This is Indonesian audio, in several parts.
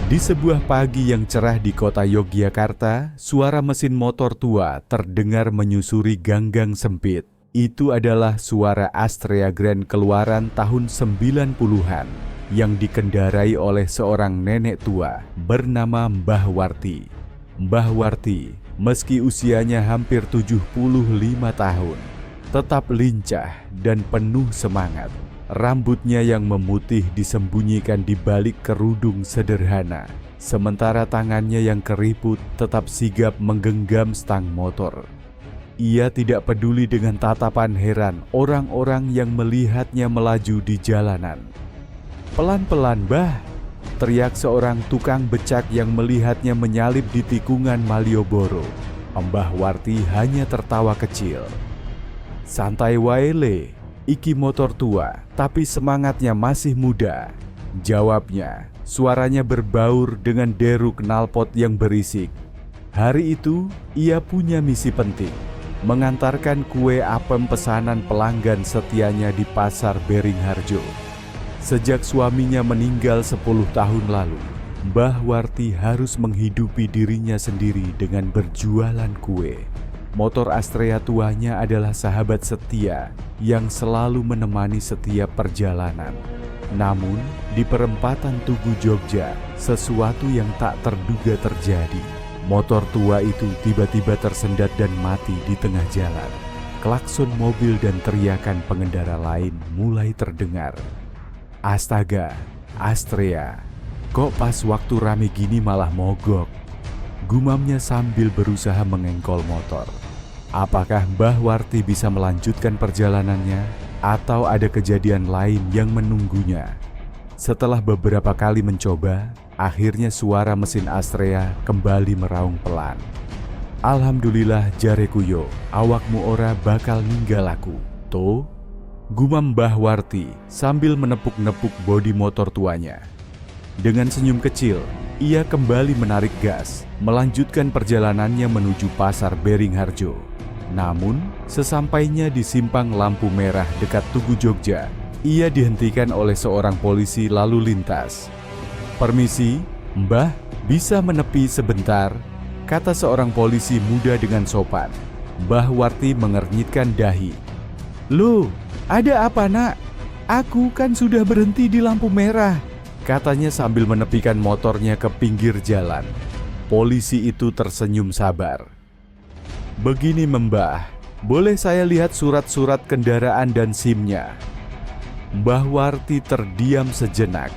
Di sebuah pagi yang cerah di kota Yogyakarta, suara mesin motor tua terdengar menyusuri gang-gang sempit. Itu adalah suara Astrea Grand keluaran tahun 90-an yang dikendarai oleh seorang nenek tua bernama Mbah Warti. Mbah Warti, meski usianya hampir 75 tahun, tetap lincah dan penuh semangat. Rambutnya yang memutih disembunyikan di balik kerudung sederhana, sementara tangannya yang keriput tetap sigap menggenggam stang motor. Ia tidak peduli dengan tatapan heran orang-orang yang melihatnya melaju di jalanan. "Pelan-pelan, Mbah," teriak seorang tukang becak yang melihatnya menyalip di tikungan Malioboro. Mbah Warti hanya tertawa kecil. "Santai wae le, iki motor tua, tapi semangatnya masih muda," jawabnya. Suaranya berbaur dengan deru knalpot yang berisik. Hari itu, ia punya misi penting, mengantarkan kue apem pesanan pelanggan setianya di Pasar Beringharjo. Sejak suaminya meninggal 10 tahun lalu, Mbah Warti harus menghidupi dirinya sendiri dengan berjualan kue. Motor Astrea tuanya adalah sahabat setia yang selalu menemani setiap perjalanan. Namun, di perempatan Tugu Jogja, sesuatu yang tak terduga terjadi. Motor tua itu tiba-tiba tersendat dan mati di tengah jalan. Klakson mobil dan teriakan pengendara lain mulai terdengar. "Astaga, Astrea, kok pas waktu rame gini malah mogok?" gumamnya sambil berusaha mengengkol motor. Apakah Mbah Warti bisa melanjutkan perjalanannya atau ada kejadian lain yang menunggunya? Setelah beberapa kali mencoba, akhirnya suara mesin Astrea kembali meraung pelan. "Alhamdulillah jareku yo, awakmu ora bakal ninggal aku, toh," gumam Mbah Warti sambil menepuk-nepuk bodi motor tuanya. Dengan senyum kecil, ia kembali menarik gas, melanjutkan perjalanannya menuju Pasar Beringharjo. Namun, sesampainya di simpang lampu merah dekat Tugu Jogja, ia dihentikan oleh seorang polisi lalu lintas. "Permisi, Mbah, bisa menepi sebentar?" kata seorang polisi muda dengan sopan. Mbah Warti mengernyitkan dahi. "Loh, ada apa nak? Aku kan sudah berhenti di lampu merah," katanya sambil menepikan motornya ke pinggir jalan. Polisi itu tersenyum sabar. "Begini Mbah, boleh saya lihat surat-surat kendaraan dan SIM-nya?" Mbah Warti terdiam sejenak.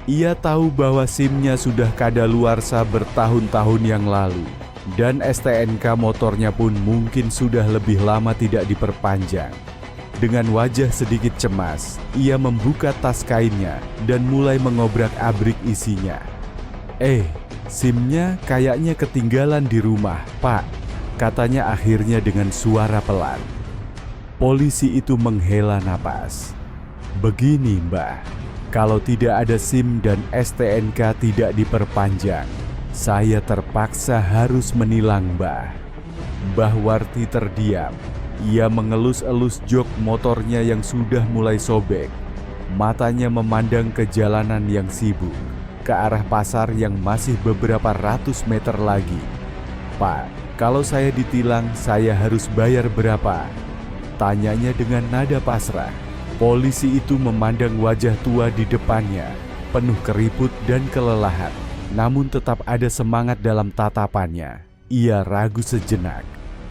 Ia tahu bahwa SIM-nya sudah kadaluarsa bertahun-tahun yang lalu, dan STNK motornya pun mungkin sudah lebih lama tidak diperpanjang. Dengan wajah sedikit cemas, ia membuka tas kainnya dan mulai ngobrak-abrik isinya. SIM-nya kayaknya ketinggalan di rumah, Pak," katanya akhirnya dengan suara pelan. Polisi itu menghela napas. "Begini Mbah, kalau tidak ada SIM dan STNK tidak diperpanjang, saya terpaksa harus menilang Mbah." Mbah Warti terdiam. Ia mengelus-elus jok motornya yang sudah mulai sobek. Matanya memandang ke jalanan yang sibuk, ke arah pasar yang masih beberapa ratus meter lagi. "Pak, kalau saya ditilang, saya harus bayar berapa?" tanyanya dengan nada pasrah. Polisi itu memandang wajah tua di depannya, penuh keriput dan kelelahan, namun tetap ada semangat dalam tatapannya. Ia ragu sejenak.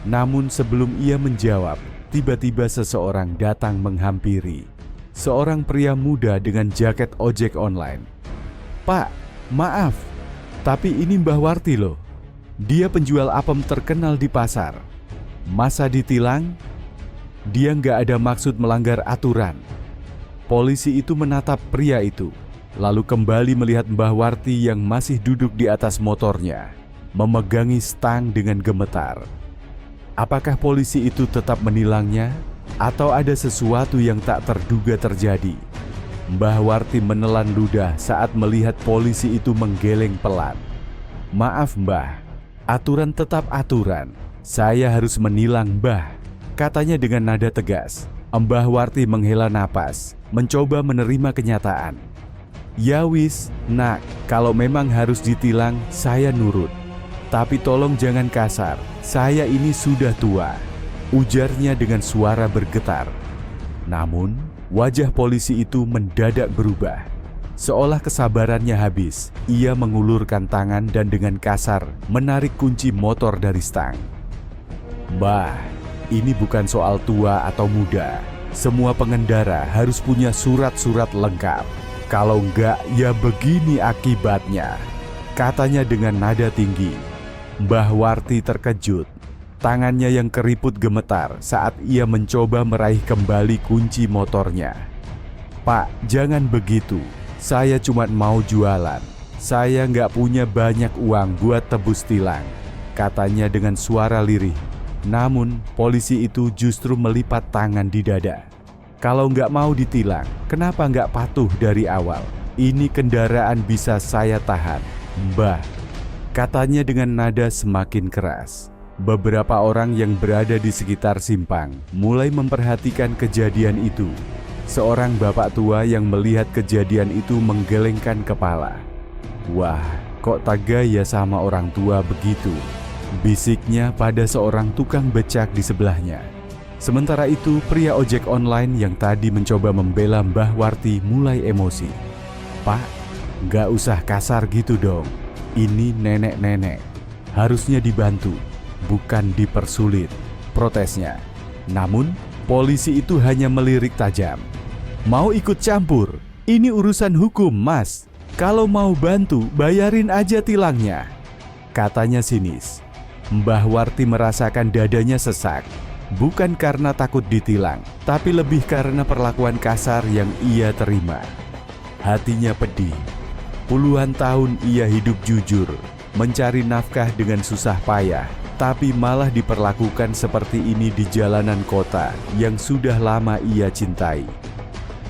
Namun sebelum ia menjawab, tiba-tiba seseorang datang menghampiri. Seorang pria muda dengan jaket ojek online. "Pak, maaf, tapi ini Mbah Warti loh. Dia penjual apem terkenal di pasar. Masa ditilang? Dia nggak ada maksud melanggar aturan." Polisi itu menatap pria itu, lalu kembali melihat Mbah Warti yang masih duduk di atas motornya, memegangi stang dengan gemetar. Apakah polisi itu tetap menilangnya, atau ada sesuatu yang tak terduga terjadi? Mbah Warti menelan ludah saat melihat polisi itu menggeleng pelan. "Maaf Mbah, aturan tetap aturan. Saya harus menilang Mbah," katanya dengan nada tegas. Mbah Warti menghela napas, mencoba menerima kenyataan. "Ya wis, nak, kalau memang harus ditilang, saya nurut. Tapi tolong jangan kasar, saya ini sudah tua," ujarnya dengan suara bergetar. Namun, wajah polisi itu mendadak berubah. Seolah kesabarannya habis, ia mengulurkan tangan dan dengan kasar menarik kunci motor dari stang. "Mbah, ini bukan soal tua atau muda. Semua pengendara harus punya surat-surat lengkap. Kalau enggak, ya begini akibatnya," katanya dengan nada tinggi. Mbah Warti terkejut. Tangannya yang keriput gemetar saat ia mencoba meraih kembali kunci motornya. "Pak, jangan begitu. Saya cuma mau jualan. Saya nggak punya banyak uang buat tebus tilang," katanya dengan suara lirih. Namun, polisi itu justru melipat tangan di dada. "Kalau nggak mau ditilang, kenapa nggak patuh dari awal? Ini kendaraan bisa saya tahan, Mbah," katanya dengan nada semakin keras. Beberapa orang yang berada di sekitar simpang mulai memperhatikan kejadian itu. Seorang bapak tua yang melihat kejadian itu menggelengkan kepala. "Wah, kok tak gaya sama orang tua begitu?" bisiknya pada seorang tukang becak di sebelahnya. Sementara itu, pria ojek online yang tadi mencoba membela Mbah Warti mulai emosi. "Pak, nggak usah kasar gitu dong. Ini nenek-nenek. Harusnya dibantu, bukan dipersulit," protesnya. Namun, polisi itu hanya melirik tajam. "Mau ikut campur? Ini urusan hukum, Mas. Kalau mau bantu, bayarin aja tilangnya," katanya sinis. Mbah Warti merasakan dadanya sesak. Bukan karena takut ditilang, tapi lebih karena perlakuan kasar yang ia terima. Hatinya pedih. Puluhan tahun ia hidup jujur, mencari nafkah dengan susah payah, tapi malah diperlakukan seperti ini di jalanan kota yang sudah lama ia cintai.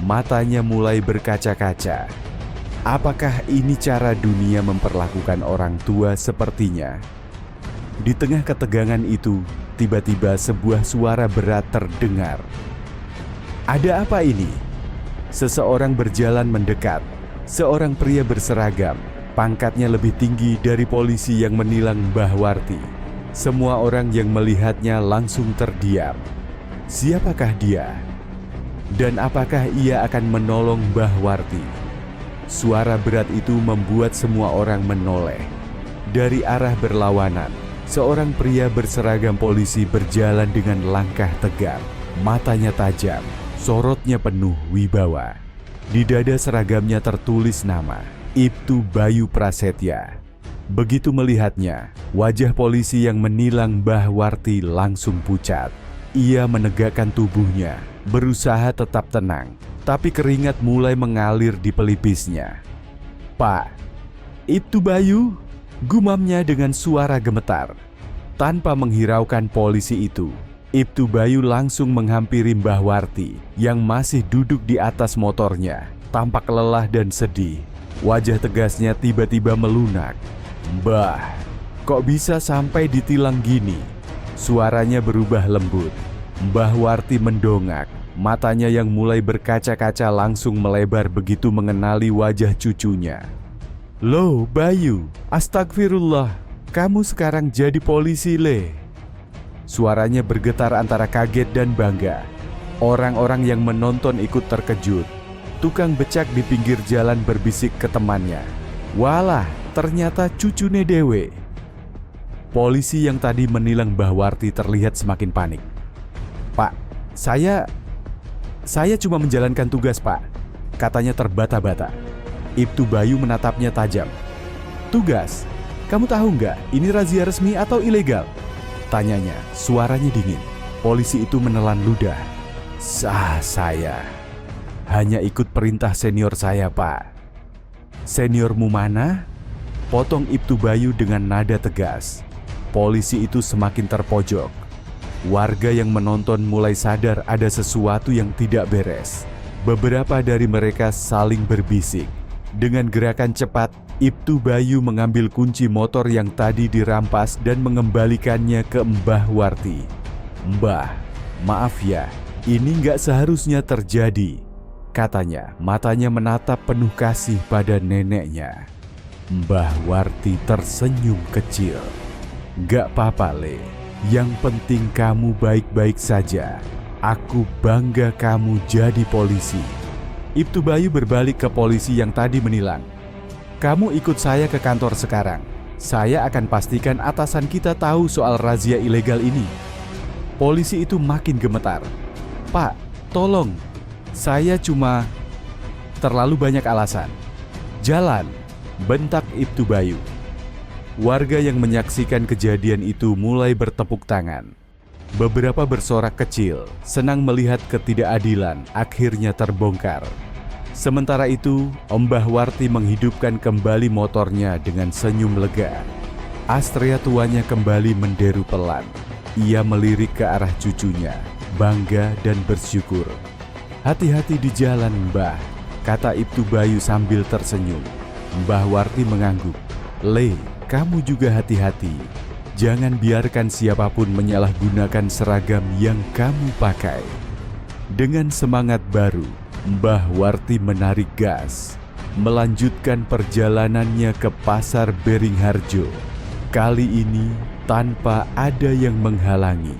Matanya mulai berkaca-kaca. Apakah ini cara dunia memperlakukan orang tua sepertinya? Di tengah ketegangan itu, tiba-tiba sebuah suara berat terdengar. "Ada apa ini?" Seseorang berjalan mendekat. Seorang pria berseragam, pangkatnya lebih tinggi dari polisi yang menilang Mbah Warti. Semua orang yang melihatnya langsung terdiam. Siapakah dia? Dan apakah ia akan menolong Mbah Warti? Suara berat itu membuat semua orang menoleh. Dari arah berlawanan, seorang pria berseragam polisi berjalan dengan langkah tegap. Matanya tajam, sorotnya penuh wibawa. Di dada seragamnya tertulis nama, Ibtu Bayu Prasetya. Begitu melihatnya, wajah polisi yang menilang Mbah Warti langsung pucat. Ia menegakkan tubuhnya, berusaha tetap tenang, tapi keringat mulai mengalir di pelipisnya. "Pak, Ibtu Bayu," gumamnya dengan suara gemetar. Tanpa menghiraukan polisi itu, Ibtu Bayu langsung menghampiri Mbah Warti yang masih duduk di atas motornya, tampak lelah dan sedih. Wajah tegasnya tiba-tiba melunak. "Mbah, kok bisa sampai ditilang gini?" Suaranya berubah lembut. Mbah Warti mendongak, matanya yang mulai berkaca-kaca langsung melebar begitu mengenali wajah cucunya. "Loh Bayu, astagfirullah, kamu sekarang jadi polisi le?" Suaranya bergetar antara kaget dan bangga. Orang-orang yang menonton ikut terkejut. Tukang becak di pinggir jalan berbisik ke temannya, "Walah, ternyata cucune dewe." Polisi yang tadi menilang Mbah Warti terlihat semakin panik. "Pak, saya cuma menjalankan tugas, Pak," katanya terbata-bata. Ibtu Bayu menatapnya tajam. "Tugas? Kamu tahu nggak ini razia resmi atau ilegal?" tanyanya, suaranya dingin. Polisi itu menelan ludah. Saya hanya ikut perintah senior saya, Pak." "Seniormu mana?" potong Ibtu Bayu dengan nada tegas. Polisi itu semakin terpojok. Warga yang menonton mulai sadar ada sesuatu yang tidak beres. Beberapa dari mereka saling berbisik. Dengan gerakan cepat, Ibtu Bayu mengambil kunci motor yang tadi dirampas dan mengembalikannya ke Mbah Warti. "Mbah, maaf ya, ini nggak seharusnya terjadi. katanya matanya menatap penuh kasih pada neneknya. Mbah Warti tersenyum kecil. "Gak apa-apa, Le. Yang penting kamu baik-baik saja. Aku bangga kamu jadi polisi." Ibtu Bayu berbalik ke polisi yang tadi menilang. "Kamu ikut saya ke kantor sekarang. Saya akan pastikan atasan kita tahu soal razia ilegal ini." Polisi itu makin gemetar. "Pak, tolong. Saya cuma..." "Terlalu banyak alasan. Jalan," bentak Ibtu Bayu. Warga yang menyaksikan kejadian itu mulai bertepuk tangan. Beberapa bersorak kecil, senang melihat ketidakadilan akhirnya terbongkar. Sementara itu, Mbah Warti menghidupkan kembali motornya dengan senyum lega. Astrea tuanya kembali menderu pelan. Ia melirik ke arah cucunya, bangga dan bersyukur. "Hati-hati di jalan, Mbah," kata Ibtu Bayu sambil tersenyum. Mbah Warti mengangguk. "Le, kamu juga hati-hati. Jangan biarkan siapapun menyalahgunakan seragam yang kamu pakai." Dengan semangat baru, Mbah Warti menarik gas, melanjutkan perjalanannya ke Pasar Beringharjo. Kali ini tanpa ada yang menghalangi.